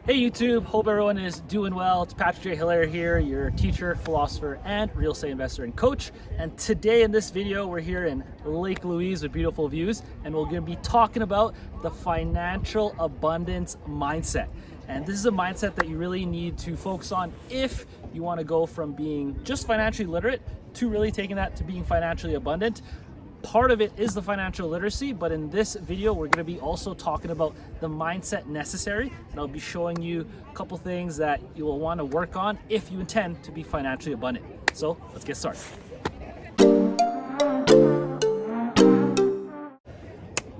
Hey YouTube, hope everyone is doing well. It's Patrick J. Hilaire here, your teacher, philosopher, and real estate investor and coach. And today in this video, we're here in Lake Louise with beautiful views, and we're gonna be talking about the financial abundance mindset. And this is a mindset that you really need to focus on if you wanna go from being just financially literate to really taking that to being financially abundant. Part of it is the financial literacy, but in this video, we're gonna be also talking about the mindset necessary, and I'll be showing you a couple things that you will wanna work on if you intend to be financially abundant. So let's get started.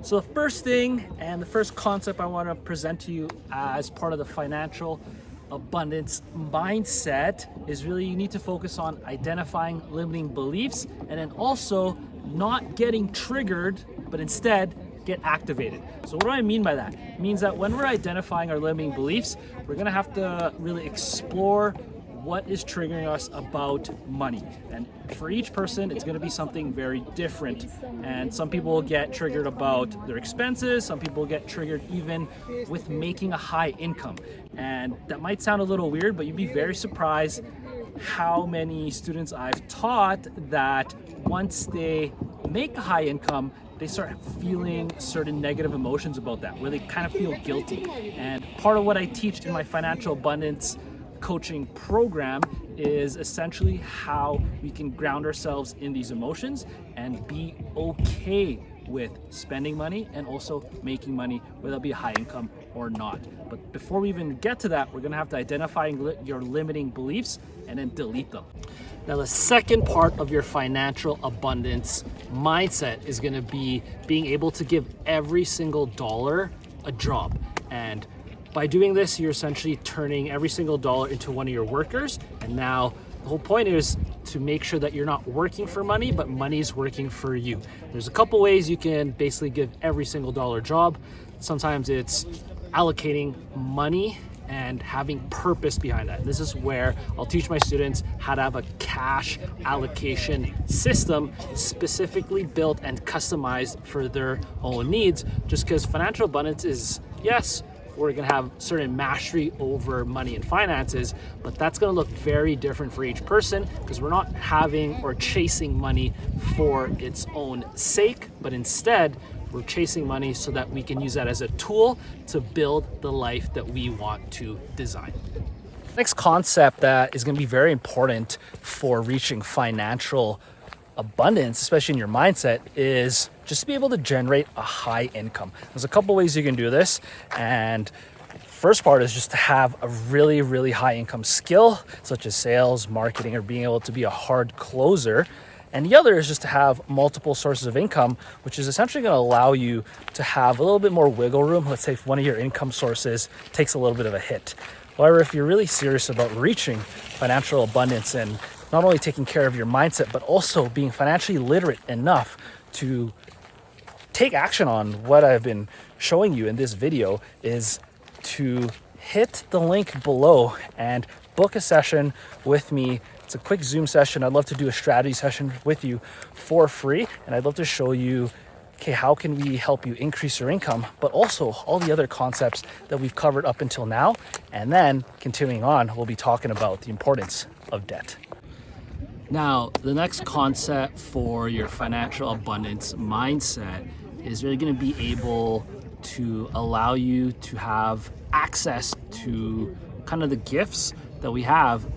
So the first thing and the first concept I wanna present to you as part of the financial abundance mindset is really you need to focus on identifying limiting beliefs and then also not getting triggered, but instead get activated. So what do I mean by that? It means that when we're identifying our limiting beliefs, we're gonna have to really explore what is triggering us about money. And for each person, it's gonna be something very different. And some people will get triggered about their expenses. Some people get triggered even with making a high income. And that might sound a little weird, but you'd be very surprised how many students I've taught that once they make a high income, they start feeling certain negative emotions about that, where they kind of feel guilty. And part of what I teach in my financial abundance coaching program is essentially how we can ground ourselves in these emotions and be okay with spending money and also making money, whether it be a high income or not. But before we even get to that, we're gonna have to identify your limiting beliefs and then delete them. Now, the second part of your financial abundance mindset is gonna be being able to give every single dollar a job. And by doing this, you're essentially turning every single dollar into one of your workers. And now the whole point is to make sure that you're not working for money, but money's working for you. There's a couple ways you can basically give every single dollar a job. Sometimes it's allocating money and having purpose behind that. This is where I'll teach my students how to have a cash allocation system specifically built and customized for their own needs, just because financial abundance is, yes, we're gonna have certain mastery over money and finances, but that's gonna look very different for each person because we're not having or chasing money for its own sake, but instead we're chasing money so that we can use that as a tool to build the life that we want to design. Next concept that is gonna be very important for reaching financial abundance, especially in your mindset, is just to be able to generate a high income. There's a couple ways you can do this, and first part is just to have a really high income skill such as sales, marketing, or being able to be a hard closer. And the other is just to have multiple sources of income, which is essentially going to allow you to have a little bit more wiggle room. Let's say if one of your income sources takes a little bit of a hit. However, if you're really serious about reaching financial abundance and not only taking care of your mindset, but also being financially literate enough to take action on what I've been showing you in this video, is to hit the link below and book a session with me. It's a quick Zoom session. I'd love to do a strategy session with you for free. And I'd love to show you, okay, how can we help you increase your income, but also all the other concepts that we've covered up until now. And then continuing on, we'll be talking about the importance of debt. Now, the next concept for your financial abundance mindset is really going to be able to allow you to have access to kind of the gifts that we have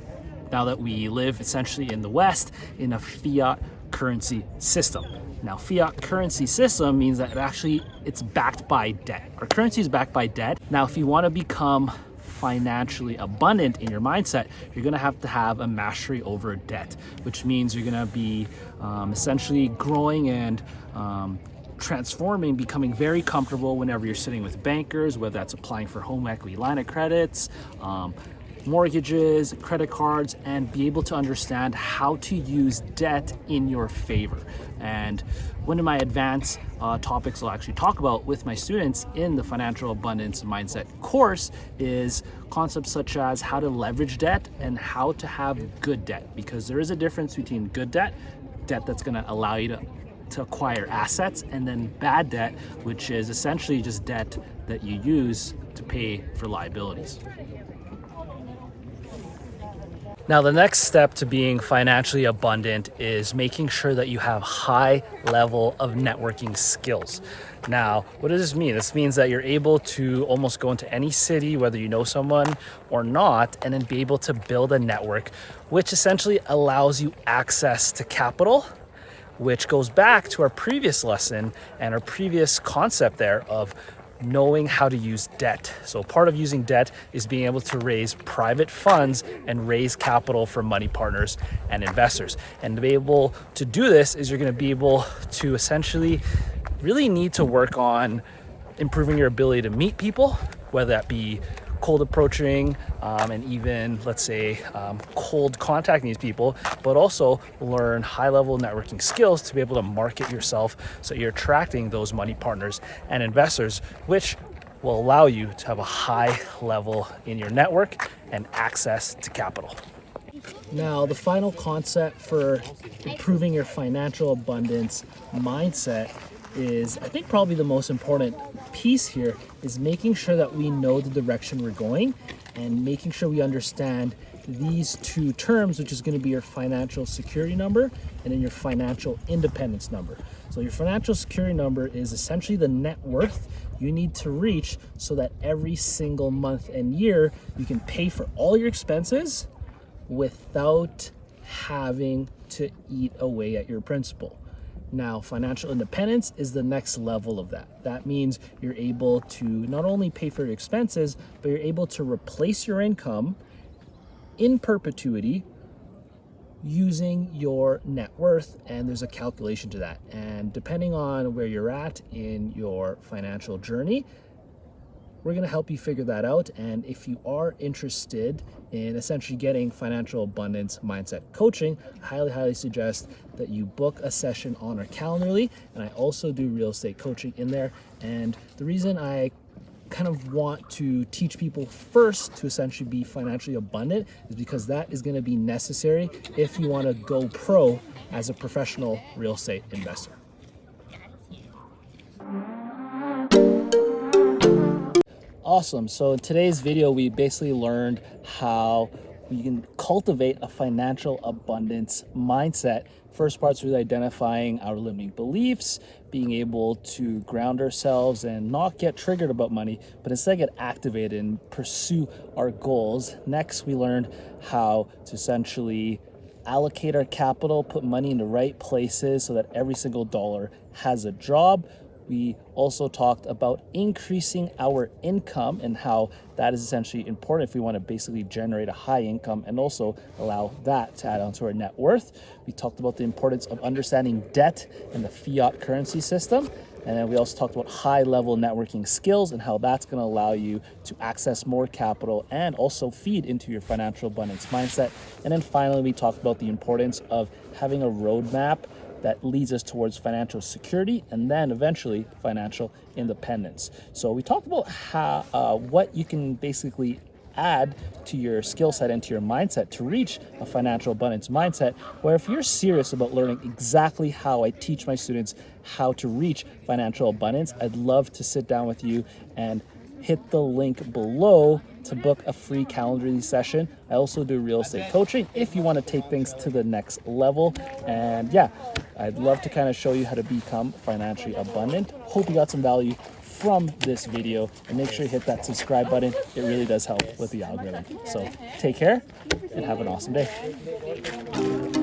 now that we live essentially in the West in a fiat currency system. Now, fiat currency system means that it's backed by debt. Our currency is backed by debt. Now, if you want to become financially abundant in your mindset, you're going to have a mastery over debt, which means you're going to be essentially growing and transforming, becoming very comfortable whenever you're sitting with bankers, whether that's applying for home equity line of credits, mortgages, credit cards, and be able to understand how to use debt in your favor. And one of my advanced topics I'll actually talk about with my students in the financial abundance mindset course is concepts such as how to leverage debt and how to have good debt, because there is a difference between good debt that's going to allow you to to acquire assets, and then bad debt, which is essentially just debt that you use to pay for liabilities. Now, the next step to being financially abundant is making sure that you have high level of networking skills. Now, what does this mean? This means that you're able to almost go into any city, whether you know someone or not, and then be able to build a network, which essentially allows you access to capital, which goes back to our previous lesson and our previous concept there of knowing how to use debt. So part of using debt is being able to raise private funds and raise capital from money partners and investors. And to be able to do this is you're going to be able to essentially really need to work on improving your ability to meet people, whether that be cold approaching and even, let's say, cold contacting these people, but also learn high-level networking skills to be able to market yourself so you're attracting those money partners and investors, which will allow you to have a high level in your network and access to capital. Now, the final concept for improving your financial abundance mindset is, I think, probably the most important piece here is making sure that we know the direction we're going and making sure we understand these two terms, which is going to be your financial security number and then your financial independence number. So your financial security number is essentially the net worth you need to reach so that every single month and year you can pay for all your expenses without having to eat away at your principal. Now, financial independence is the next level of that. That means you're able to not only pay for your expenses, but you're able to replace your income in perpetuity using your net worth, and there's a calculation to that. And depending on where you're at in your financial journey, we're going to help you figure that out. And if you are interested in essentially getting financial abundance mindset coaching, I highly suggest that you book a session on our Calendly. And I also do real estate coaching in there. And the reason I kind of want to teach people first to essentially be financially abundant is because that is going to be necessary if you want to go pro as a professional real estate investor. Awesome. So in today's video, we basically learned how we can cultivate a financial abundance mindset. First part's really identifying our limiting beliefs, being able to ground ourselves and not get triggered about money, but instead get activated and pursue our goals. Next, we learned how to essentially allocate our capital, put money in the right places so that every single dollar has a job. We also talked about increasing our income and how that is essentially important if we want to basically generate a high income and also allow that to add on to our net worth. We talked about the importance of understanding debt and the fiat currency system. And then we also talked about high-level networking skills and how that's going to allow you to access more capital and also feed into your financial abundance mindset. And then finally, we talked about the importance of having a roadmap that leads us towards financial security and then eventually financial independence. So we talked about how what you can basically add to your skill set and to your mindset to reach a financial abundance mindset, where if you're serious about learning exactly how I teach my students how to reach financial abundance, I'd love to sit down with you and hit the link below to book a free Calendly session. I also do real estate coaching if you want to take things to the next level. And yeah, I'd love to kind of show you how to become financially abundant. Hope you got some value from this video, and make sure you hit that subscribe button. It really does help with the algorithm. So take care and have an awesome day.